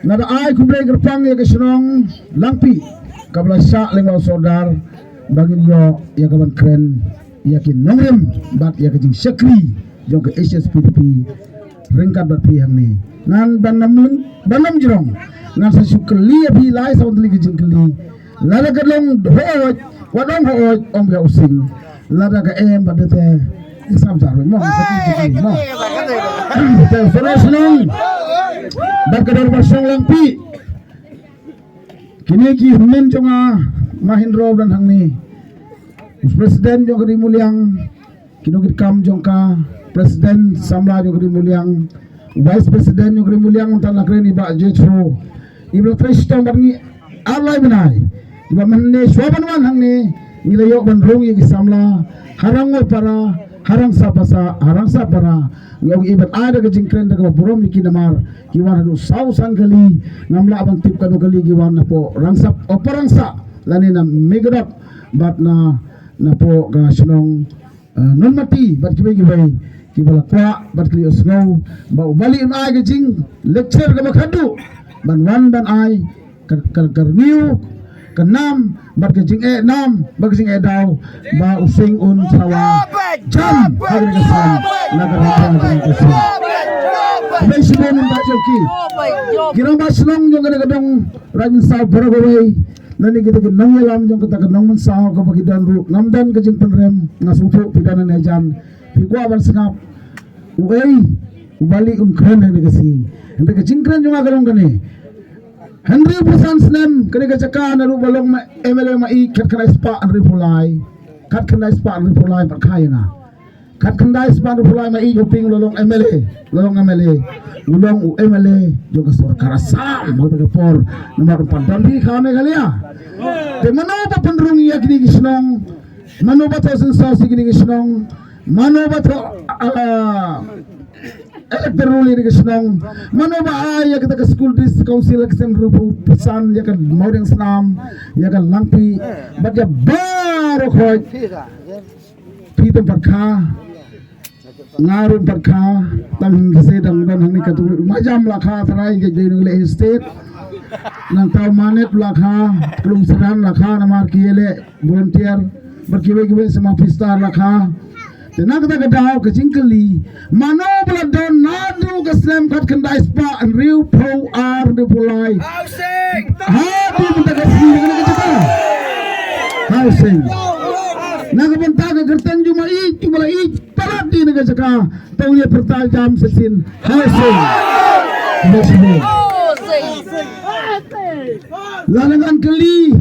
nada ai kublai gerpang ya kesenong langpi kabla syak lengau sodar bagi yo ya kawan keren yakin nongrem bat ya kejing sekri jong ke HSPDP ringkat bat pihang ni ngan banam jerong ngan sesukeli ya pi lai sawan teli kejing keli lada kedong hooj wadong hooj om ya using lada ke bat dete isam jaru mo sekri mo senong bat kedor basong langpi kini ki humen jonga Mahindra dan hangni Presiden jong kedi muliang kinukit kam jongka Presiden samla jong kedi muliang Vice President jong kedi muliang untan lakren iba jetro ibla tristong barni alai benai iba menne swaban wan hangni ngilayok bandrung yegi samla harangol para harang sa para ngau ibat ada ke jingkren daga borom iki namar kiwan hadu sausan kali namla abang tip kanu kali kiwan na po rangsa operangsa lani na megadap bat na po ga senong non mati bat kibai kibala kwa bat kli osno ba ubali un ai ke jing lecture ga bakadu ban wan ban ai karniu kenam bat ke jing nam bat ke jing daw ba using un sawa jam hari kesan negara jang kesan Abang sebelum membaca ki, kira baslong jong kadang rajin sah beragawai, nani kita kenang yalam jong kita kenang mensah ke bagi danru, ngamdan ke jeng penrem ngasupu pidanan ejan, pikwa aban sengap, uai ubali keren yang dikasih, hendak ke jingkren jong agalong kene, Henry Pusan Snem kene ke cakap naru balong MLA mai kat kena ispa Henry Pulai, kat kena ispa Henry Pulai berkaya na. Kat kendai sepadu pulai mai joping lolong MLA ulong MLA juga sor karasam mau por nomor 4 dan di kame kali ya te mano ba pendrung ya kini gisnong mano ba to sensasi kini gisnong mano ba to elektoral ini gisnong mano ba ya kita ke school district council kesem rupu pesan ya kan mau deng senam ya kan langpi bat ya baru khoi pi tempat ka ngarun perkha tang gese dang dan hangni katu majam lakha tharai ge jenule estate nang taw manet lakha klum sedan lakha namar kiele volunteer berkiwe sama pista lakha tenang kata kadaw ke jingkeli mano bla don nadu ke slam kat kendai spa and riu pro ar de pulai happy benda ke sini kena kata housing nagabanta ke gertan cuma parati naga jaka taunya pertajam sesin housing lanangan keli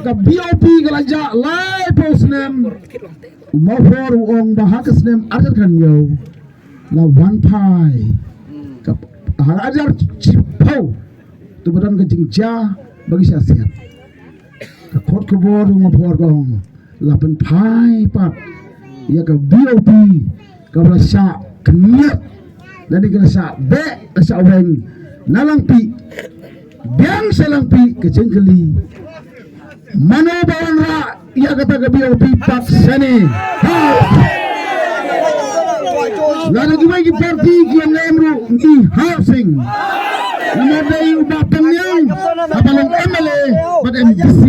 ka BOP galaja lai posnem umor uong bahas nem ajarkan yo la one pie ka ajar cipau tu badan kencing ja bagi siasat ka khot kebor umor gong lapan pai pat ya ke BOP ke rasa kenyat dan di rasa be rasa orang nalangpi biang selangpi ke jengkeli mana bawan ra ya kata ke BOP pat seni lalu gimana ki parti ki yang emru di housing nama day batangnya apalong MLA pada MDC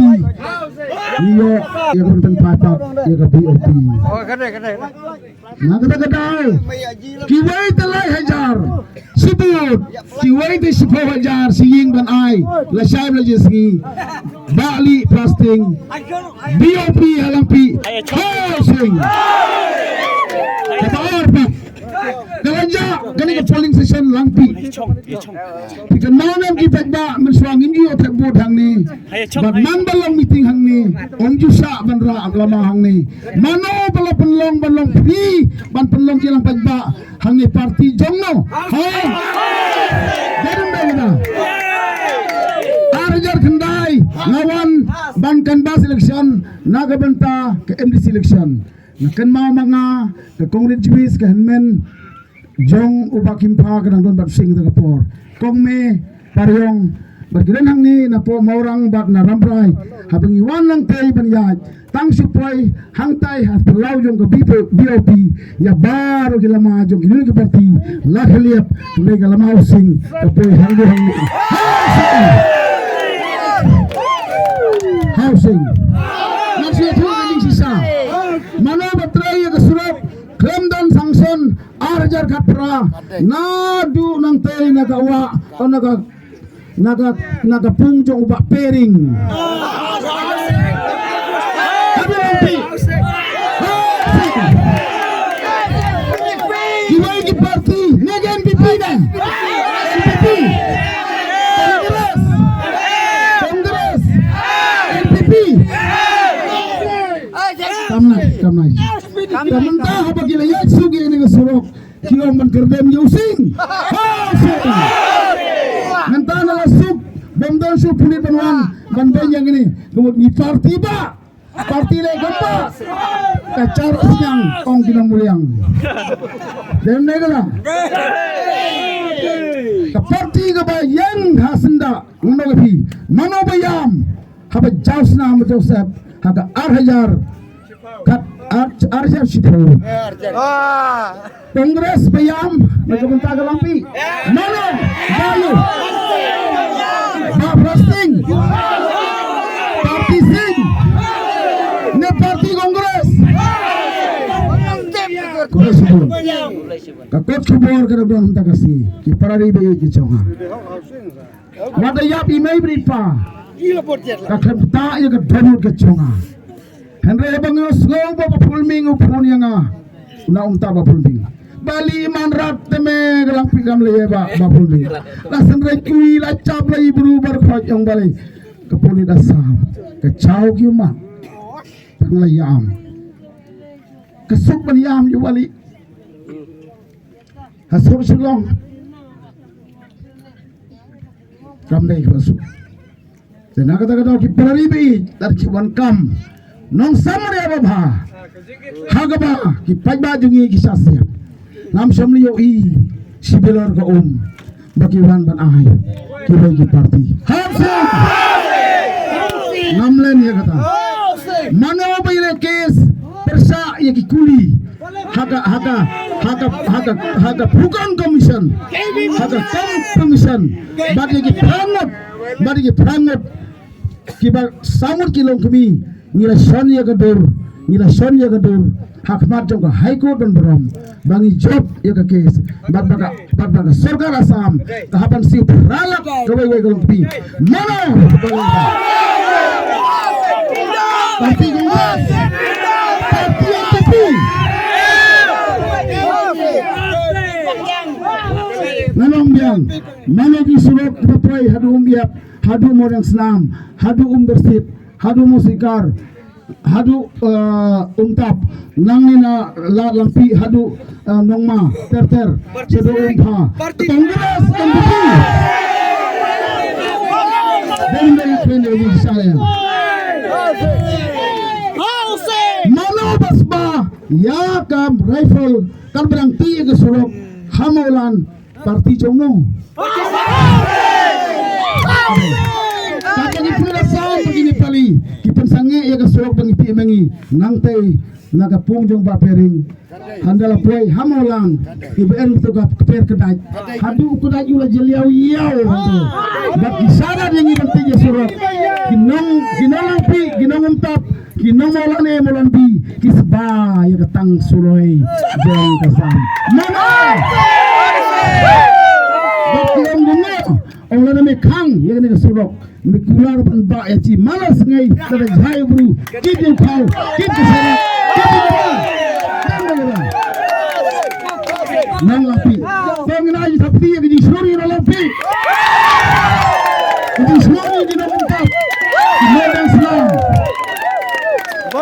iyo ya konten papat ya ke BOP nah kata kiwai telai hajar sebut kiwai te 10 hajar siying ban ai la syai la jeski bali plasting BOP halampi housing kata orpat Kalanja kani ke polling station langpi. Kita malam kita ba mensuangin iyo terbut hang ni. Bat man balong meeting hang ni. Om jusa bandra lama hang ni. Mano bala penlong pri ban penlong jelang pagba hang ni parti jongno. Ha. Jadi mana? Arjar kendai lawan ban kanbas election nagabanta ke MDC election. Nakan mau mga ke Kongret Jibis ke Henmen jong ubakim pa ke nang don bat sing kapor kong me paryong Pagkilan hang ni na po maurang bat na rambray habang iwan lang tayo banyad tang supay hang tay has palaw yung BOP ya baro kila mga yung ginulit parti lakaliap tulay kalamaw sing kapoy hanggo hang ni housing nasiya tuwa kaling sisa mano batray ya kasurap Kremdan Sangson Arjar Kapra nadu nang tayo nagawa o nagapungjong ubak pering. Ada lampi. Diwai ki parti, nega NPP na. NPP. Kongres. NPP. Kamnai. Kamanta habag ilayat sugi ni kasurok. Kiyong man using. Nantana lasuk bamdan su puli panuan bandan yang ini kemudian parti ba parti le gamba kacar siang ong kinang muliang dan negala ka parti ka ba yang hasenda ngonogapi mano bayam haba jausna am joseph haga arhajar kat arjar sitro Kongres bayam nagpunta ka lampi mano bayo Frosting Parti Sing ne Parti Kongres Kulay subur kakot subur kada doon hanta kasi ki parari bayi ki chonga wada yap imay bripa kaklemta ya ka donut ka chonga henry bang ngong ba pulming upon yang na umta ba pulming Bali manrat teme galang pigam le ba bapulmi lasan re kui la chap la ibru bar khoj yang bali kapuni dasam ke chau ki ma pang la yam ke suk ban yam yu bali hasur silong kam dei basu sena kata ki pelari bi tar chiwan kam nong samare ba bha hagaba ki pajba jungi ki sasya Nam samli yo I sibilar ka bakiwan ban ahay kibay ki parti Hamsing namlen ya kata mano bayle kes persa ya ki kuli haga bukan komisan haga komisan bagi ki prangot kiba samut kilong kami nila son ya gadur hakmat jong high court dan berom bangi job ya ka case baga sarkar asam kahapan si ralak gawai golong pi mana parti Kongres parti NPP nanong biang mana di sulok bapai hadu umbiap hadu modern senam hadu bersih hadu musikar hadu untap nangina la lampi hadu nongma ter sedo umpa Kongres NPP dan kene di saya mana basba ya kam rifle kan berangti ke surok hamulan parti jongno Kakak pula sang begini pali kipen sange ya kasurok bangipi mengi nangtai naga pungjong bapering handala puai hamolang IBN tu keper kedai hadu kedai ula jeliau yau bat kisara yang ibenti ya surok ginong pi ginong untap ginong molan bi kisba ya ketang suloi jeng kasam mana Bakilang bunga orang nama kang yang ni kesurok mikular pan ba ya ci malas ngai kada jai bru kidin kau kidin sana nang lapi pengenai sapi yang di suri lapi di suri di nampak di modern senang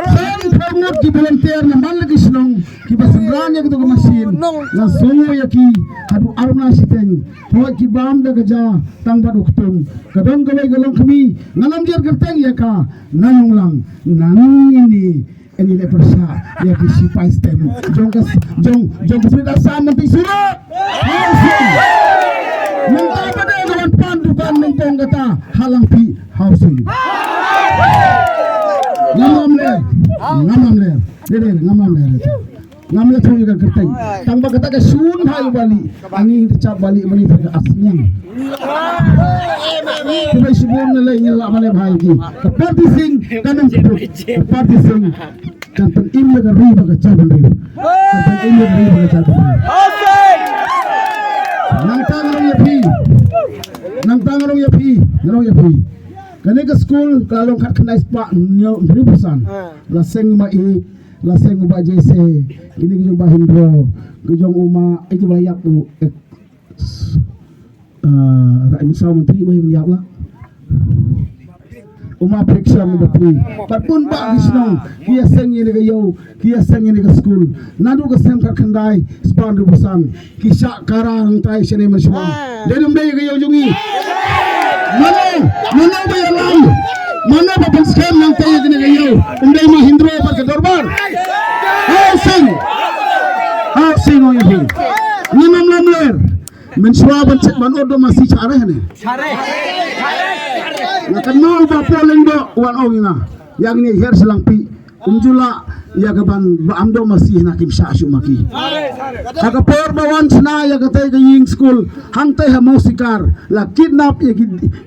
sen prangut di volunteer na malagi senang ki basembranya gitu ke mesin na songo ya ki hadu arna siteng ho ki bam da gaja tang badu kutung kadang gawai galong kami ngalam jer kerteng ya ka nanong lang nang ini le persa ya ki sipai stem jong kesida sama ti surat menta pada kawan pandukan nentong kata halang pi housing. Ngamam ler. Dede ngamam ler. Ngam le thoi ka kerteng. Tang ba kata ke sun hai bali. Angin dicap bali mani pada asnyang. Kita sebelum nilai nyela mana bhai ki. Parti sing kanam parti sing kan pen im le ri ba ka chaban ri. Kan im le ri ba ka chaban ri. Nang tangarong ya pi. Kani ke school kalau kat kena ispa nyo ribusan. Laseng ma i laseng ubah JC ini kejong Bahindro kejong Uma itu belayak tu rakyat misal menteri boleh menjawab lah Uma periksa memberi patpun pak Gisnong kia seng ini ke yau kia seng ini ke school nadu ke sem kat kendai sepan ribusan kisah karang tai sini mensuang jadi mbak ke yau jungi mana bayar lalu mana bapak scam yang tanya kena kayau umday Mahindro par kedorbar housing oh ini ngimam lamler mensuaban cek ban odo masih cara ni nak mau bapak lengdo wan oh ina yang ni her selangpi umjula ya kaban amdo masih nakim syasyu maki hakapor bawan sna ya katay kaying school hangtay ha mau sikar la kidnap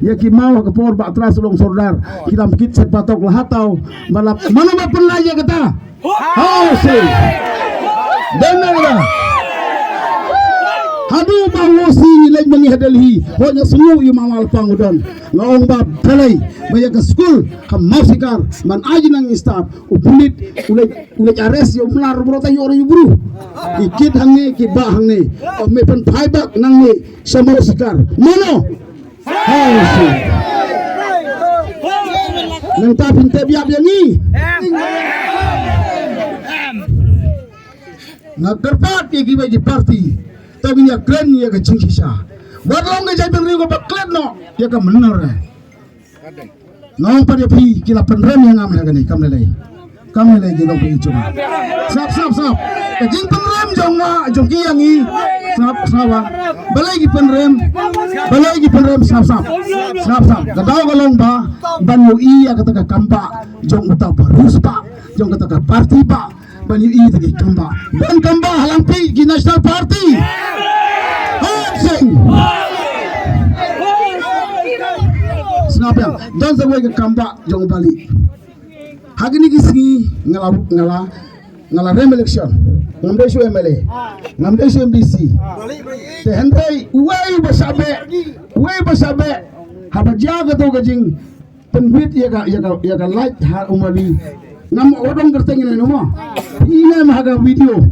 ya ki mau hakapor ba atras long sordar kidam kit set patok lahataw malap mana ba penlaya kata housing dengar lah hadu bangosi nilai mangi hadalhi honya semua yu mamal pangudon ngaong ba pelai maya ke school kam mau sikar man aji nang staff upulit ulai ares yo mlar brota yo yu buru ikit hangne ki ba hangne o me pen paibak nang ni sama sikar mono housing nang ta pinte biap yang ni nagerpat ki gibe di party tapi ni klan ni ya ke cingkisah buat long ke jai penri ko baklan no ya ke benar ngong pada pi kila penrem yang ngam lagi kam lelai di long pi cuma sap ke jing penrem jong ki yang i sap balai ki penrem sap kadau golong ba ban yu i ya kata kamba jong uta barus pa jong kata party pa ban yu i tadi kamba ban kamba halang pi ki national party Senapa yang dan sebagai ke kamba jong bali. Hari ni kisi ngala rem election. Ngambil su MLA, ngambil su MDC. Tehentai uai basabe. Haba jaga tu kajing penbit ya ka light har umali. Ngam odong kerteng ini nama. Ini mahaga video.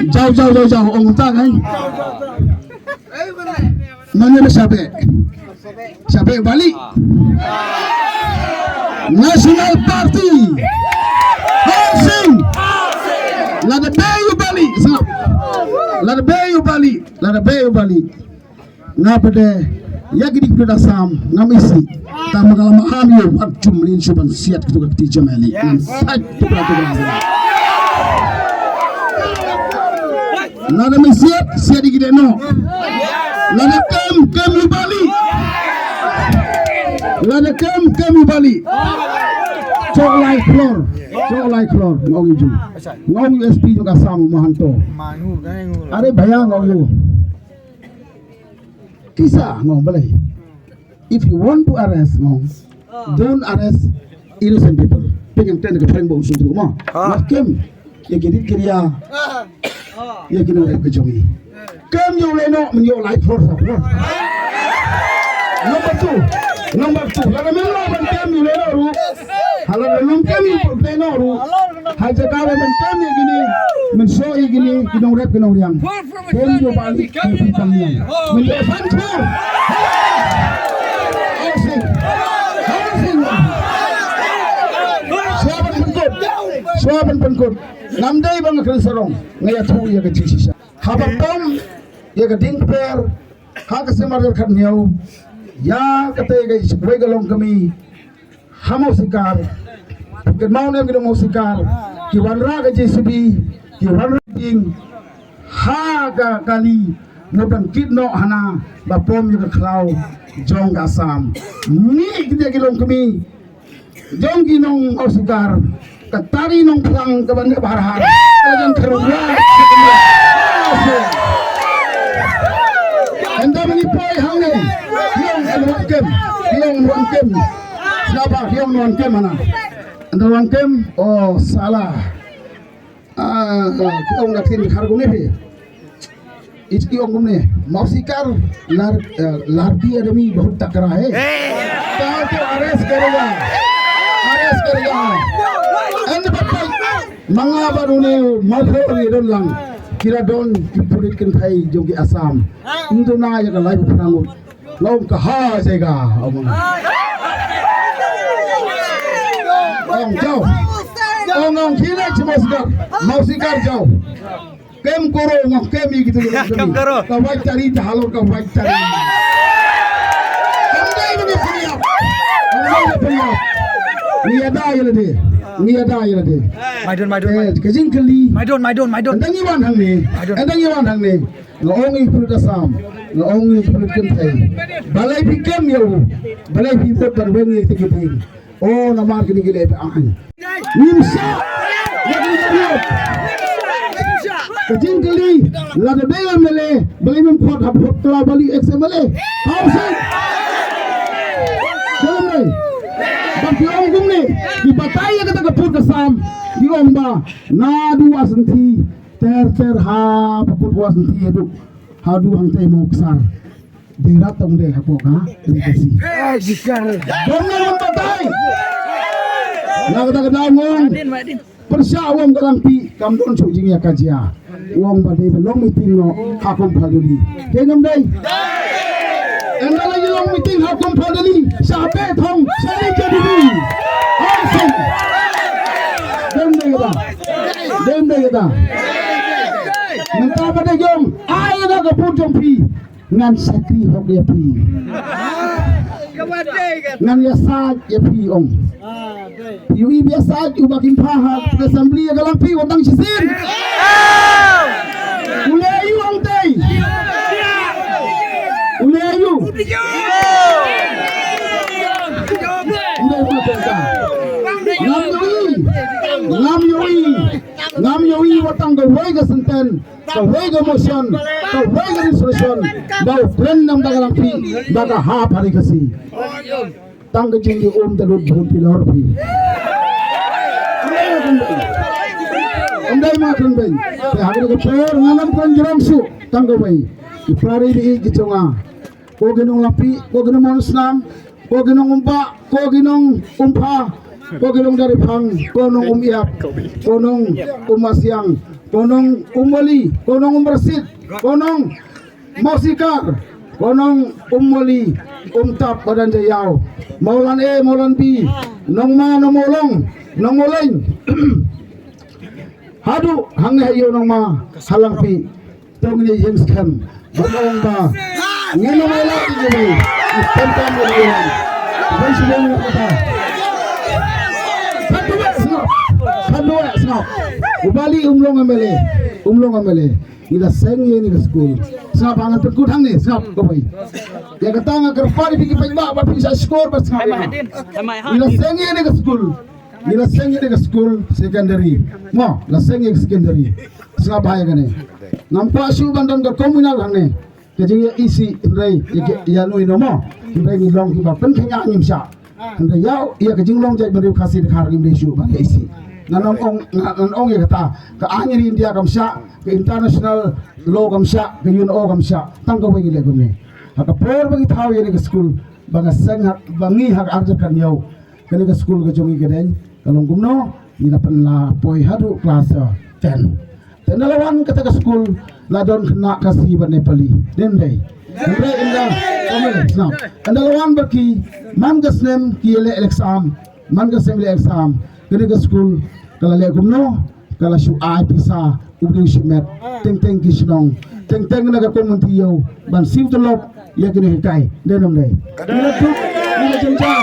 Jauh orang tak kan? Mana Sabe balik National Party housing lada bayu balik ngapa deh ya gidi kuda sam ngamisi tam kalau maham yo acum lin suban siat gitu ke jamali sai tu beratu lada siat digide no lada kem bali cok like floor ngong USP juga sam mahanto are bayang ngong kisah ngong balai if you want to arrest ngong don't arrest innocent people pengen tenda ke peng bau suntu ma makem ya gidit kriya ya kino ke jongi kem yo leno men yo like floor Number two, laga melo ban kami leno hala belum kami leno haja kawe ban kami gini men so gini kinong rep kinong riang kem yo balik kami kami men yo santur Swaban pengkut namdai bang kersorong ngaya tu ya ke sisa habapom ya ke dingper ha ke semar khat niau ya kata guys sebagai galong kami hamau sikar ke mau nem mau sikar ki wanra ke JCB ki wanra ding ha ga kali ngoban kitno hana bapom yung klau jong Assam ni kita kilong kami jong ginong osikar katari nong perang kaban kabarahar kajan keruya anda mengipoy hangin yung wangkem siapa yung wangkem mana anda wangkem oh salah ông đặc xin khar gune phe इसकी ông ने मौसिकार लार भी आदमी बहुत टकरा है तो अरेस्ट करेगा एंड बप्पा मंगा बारूने मफो रिदन lang kira don dipurit kan thai jong ki Assam undu na ya lai prangut lom ka ha jega ông jauh ông kira mausikar jauh kem koro ngok kemi gitu ka wai cari halor ka wai cari kamdai ni priya ni ada yele de maidon kejing kali maidon dangi wan hang ni ngong i pru Assam ngong i pru kem thai balai pi kem yo balai pi pot barben ni tikiti oh namar kini gile pe an nimsa kejing kali la de bela mele balai mem pot hab pot kala bali xmle hausen jalan bagi orang gumne di bataya kata kaput Assam di omba nadu asanti ter ha kaput asanti edu hadu hangtai moksar dirat tong de hapoka dikasi jikar bomna batai nagda ngong persya wong kalampi kamdon chujing ya kajia wong badai belong meeting no hakom phaduli kenam dai anda lagi long meeting hakom phaduli sabe thong sari jadi awesome dem dai da minta pada jong ai da kaput jong pi ngan sakri hok dia pi ngan ya sa ya pi ong yui biasa uba kimpaha assembly ya galang pi wotang sisin ulayu ong tei ulayu ngam yui watang ga wai ga senten ka wai ga motion ka wai ga resolution ba plan nam da galang pi ba ga ha phari kasi tang ga jing om da rut bhun pilor pi andai ma kan bai te hagre ga per nganam kan jram su tang ga bai ki prari di gichonga ko ginong lapi ko ginong monusnam ko ginong umpa ko ginong umpha ko ginong dari phang ko nong iap ko nong umasyang ko nong umwali ko nong umrasit ko nong mausikar ko nong umwali umtap badan jayau maulan maulan b nong ma nong molong nong moleng hadu hang hayo nong ma halang pi tong ni yang skam bolong ba ngeno mala ni tentam ni ban sidang kata Kadua snap ubali umlong amele ila sengye ni school snap angan perkut hang ni snap ko bai ya kata nga kerpari pigi paiba ba bisa score ba snap ila sengye ni school secondary mo la sengye secondary snap hai gane nampa su bandan ka communal hang ni kejing ya isi rei ya noi no mo rei ni long ki ba pen khanya nimsa anda yau ia kejing long jai beri kasih khar kim desu ba isi nanong ong ya kata ka anyri India kamsha ke international law kamsha ke UNO kamsha tangko bagi legum ni aka per bagi thau ye ke school baga sang bangi hak arja kan yau kali ke school ke jongi geden kalong gumno ina pen la poi hadu class 10 tenalawan kata ke school la don kena kasih ba Nepali dem dai Andre inda kamel now tenalawan baki man gasnem ki le exam man gasem le exam kali ke school kala le gumno kala shu ai pisa udu shimet teng kisnong teng naga komunti yo ban siu telop ya kini kai denom dai nila jengja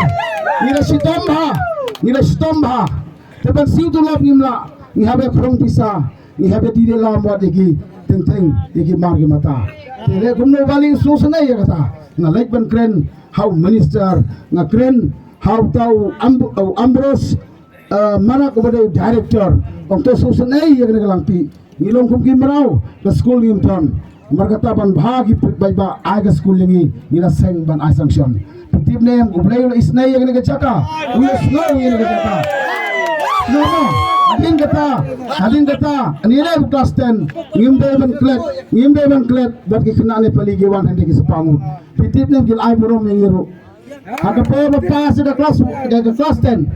nila sitomba te ban siu telop nimla ni habe krong pisa ni habe dire la mo degi teng degi margi mata Tele kumno bali susana ya kata. Na like ban kren how minister na kren how tau Ambros mana kepada director untuk susana ya kena kelampi. Ngilong kum kimrau ke school ngimton. Markata ban bahagi bai ba aga school ngi ngila seng ban ai sanction. Pitip ne yang gublay isna ya kena kecaka. Uyas no ya kena kecaka. No. Hadin kata, ni ada kelas 10, ngimde ban klet, buat kena ne paligiwan hendak sepamu. Pitip ne gil ai burom yang ngiru. Ada apa sudah kelas 10.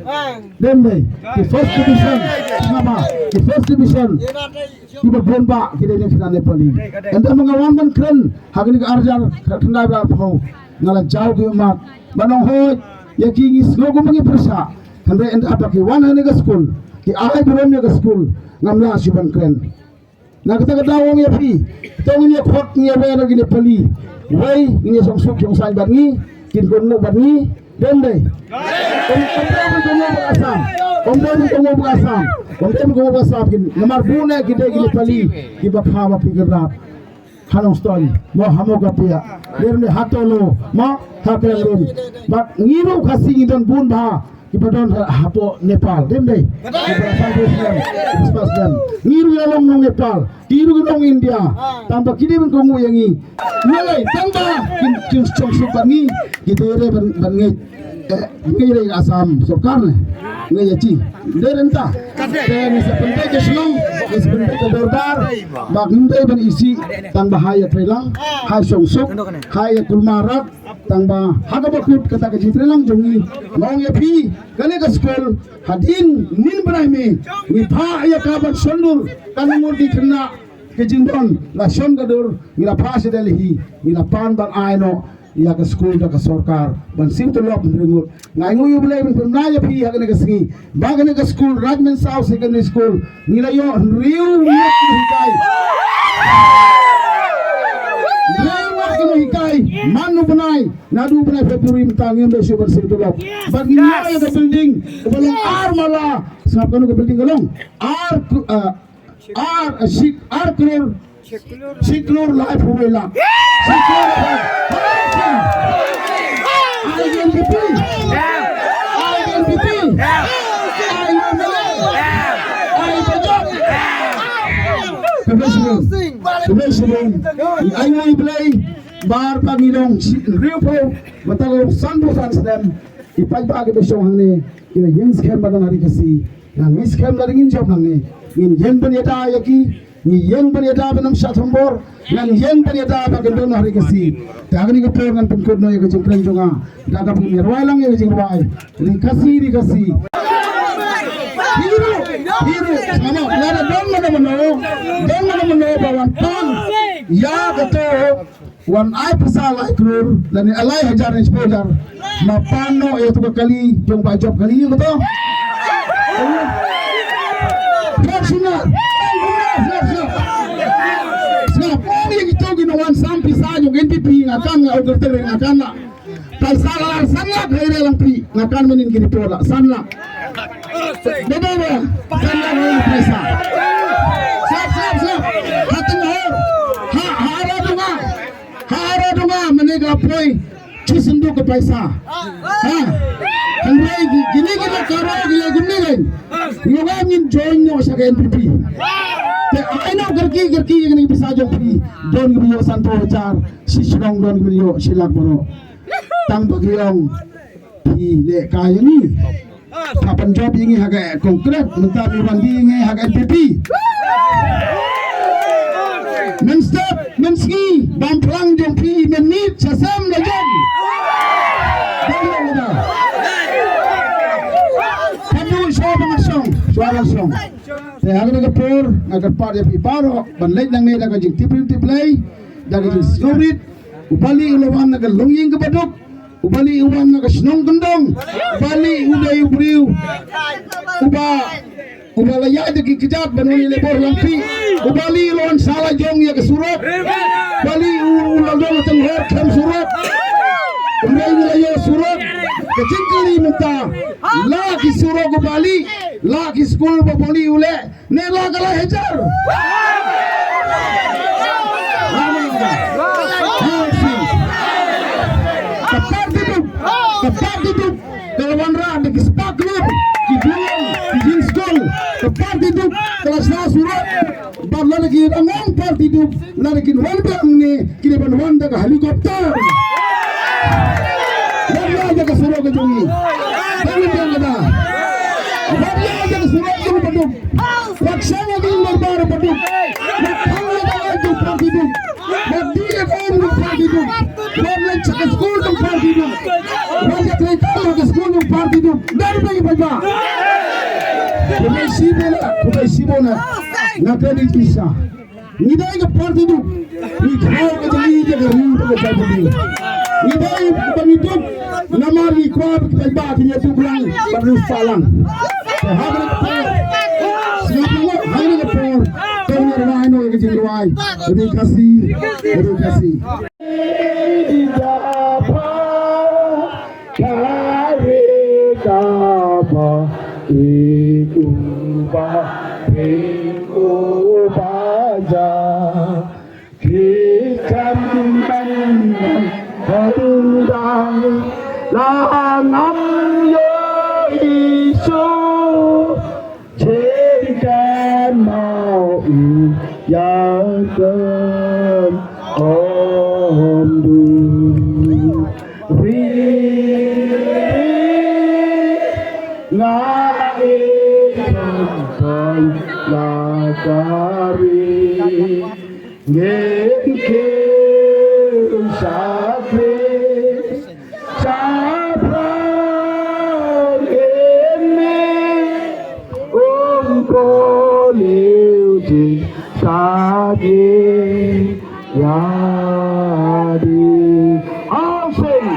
Dembe, di first division, nama, di first division. Iba bomba kita ni kena ne pali. Enda mengawan ban keren, hagini ke arjar kena berapa ngala jauh ke umat. Banong hoy, ya kingis logo mengi persa. Hendak enda apa ke wan hendak school. Ki ahai belum ya ke school ngamla siban keren. Na kita wong ya pi. Tong ni khot ni ya lagi ni pali. Wai ni song suk yang sai bangi, kin kon no bangi, dende. Om berasam kin nomor bune kita gini pali ki bakhawa pikirrat. Hanong story mo hamo gapia. Lerne hatolo mo hakelun. Bak ngiru kasi ngidon bun ba. Ibadan hapo Nepal demde ngiru yalong nong Nepal kiru nong India tanpa kini ben kongu yangi mulai tamba kin chong subangi gidere ban ngai Asam Sarkar ne ngai yaci derenta ni sepentai ke senong ni sepentai ke dordar bak ngai ban isi tang bahaya trelang hai song suk hai kulmarat tang ba haga bakut kata ke trelang jongi nong ya pi kane ke school hadin nin banai me ni pha ya kabat sondur kanumur di kena ke jindon la son gadur ni la pha sedalihi ni la pan ban aino ya ke school da ke Sarkar ban sim to lop ringut ngai nguyu belai ban pernaya pi ha ke singi bagane ke school Rajman South Secondary School ni la yo riu mat hikai manu benai nadu benai Februari mentangin besok bersih tu lop bagi ni ke building belum ar malah sebab ke building galong ar siklur life huwela INPP I play bar pangilong riupo matalo sanbo fansdem ipai bagi besok hangni ina yang scam badang hari kasi yang scam dari ingin job hangni in yang banyata yaki ni yang banyata benam satombor yang banyata bagendon hari kasi tagani ke program pengkod no yang jengkren jonga daga punya ruailang yang jengruai rikasi Hiru sama nada don mana bawan ton ya betul wan ai pasal ai krur dan alai hajar exposure mapano itu kali jong ba job kali betul personal ini kita gino wan sampai saja NPP ngakan ngau terteri ngakan nak tai salah sangat hari lang pi ngakan menin kini pola sangat beda sangat hari presa siap hati hara dunga menega poi cisendu ke paisa Henry gini kita karo gila gini kan ngomongin joinnya sa NPP I know gerki yang ni bisa jompi don gibiyo santo jar si silong don gibiyo silak bono tang bagyong pi le kaya ni kapan job ini haga konkret minta bandi ini haga NPP menstep menski bamplang jompi menit sasam lejong suara song saya akan ngepur agar part ya piparo banlay nang nila kajing tiplay dari snowrit upali ulawan naga longying kabadok upali uwan naga snong kendong upali uday ubriu ubalaya degi kijat banuni lebor lampi upali ulawan salah jong ya kesurot upali ulalong tenghor kem surot uday wilayah surot kecingkali minta lagi surot upali lagi school bapoli ule nela kala hejar kelas na surat bar lagi angang parti du lagi wanda ni kini ban wanda ka helikopter wanda aja ka surat ke jongi tapi dia kata wanda aja ka surat ke paduk laksana di bar paduk laksana aja parti du mati ekor parti du wanda cakap school tu parti du wanda kereta ke school tu parti du dari bagi baca Kumai Sibona na kredit bisa. Ngidai ke parti tu, ni kau ke jadi dia ke rindu ke parti tu. Ngidai pemimpin nama ni kuat ke ibadah ni tu belang baru salang. Hari ke siapa hari ke por, kau ni ramai no ke jiruai. Terima kasih, terima kasih. Baja kita memandang hendang langam yo isu jadikan mau yang ken omdu Lagari ngeke sakre sapra ene liuji tadi yadi asing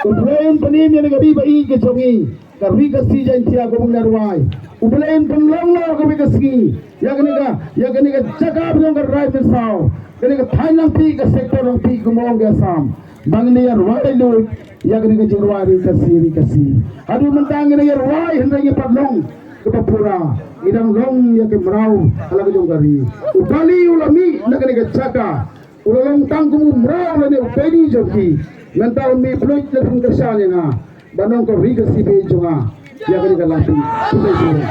Ublayan panim yang gabi bai ke chongi gabi kasi jan tia ko bung narwai ublayan panlong lo gabi kasi ya kaniga jaga bung gar rai besau kaniga thailang pi ka sektor ng pi kumong ga sam bang ni yarwai lo ya kaniga jirwai kasi adu mentang ni yarwai hendanya padlong kepapura idang long ya ke merau ala ke jongari ubali ulami na kaniga jaga ulang tanggung merau le upeni joki Mentau mi fluid le pungkasan nga banong ko riga si bejo nga ya kani kalati tulay sila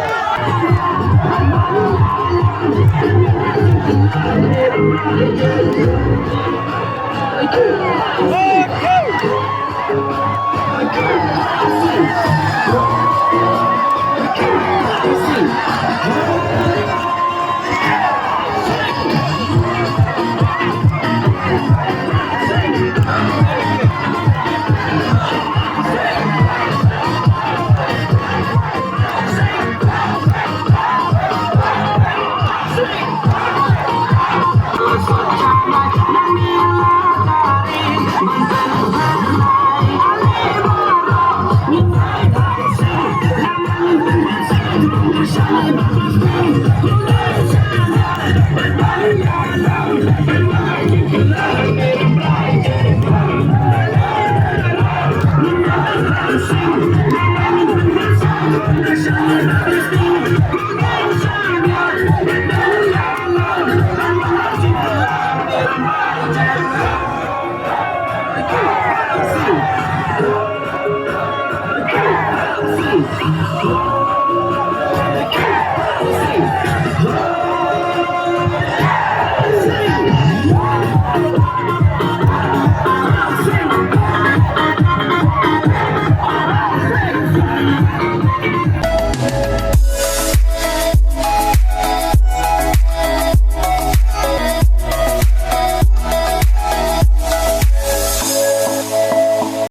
Thank you.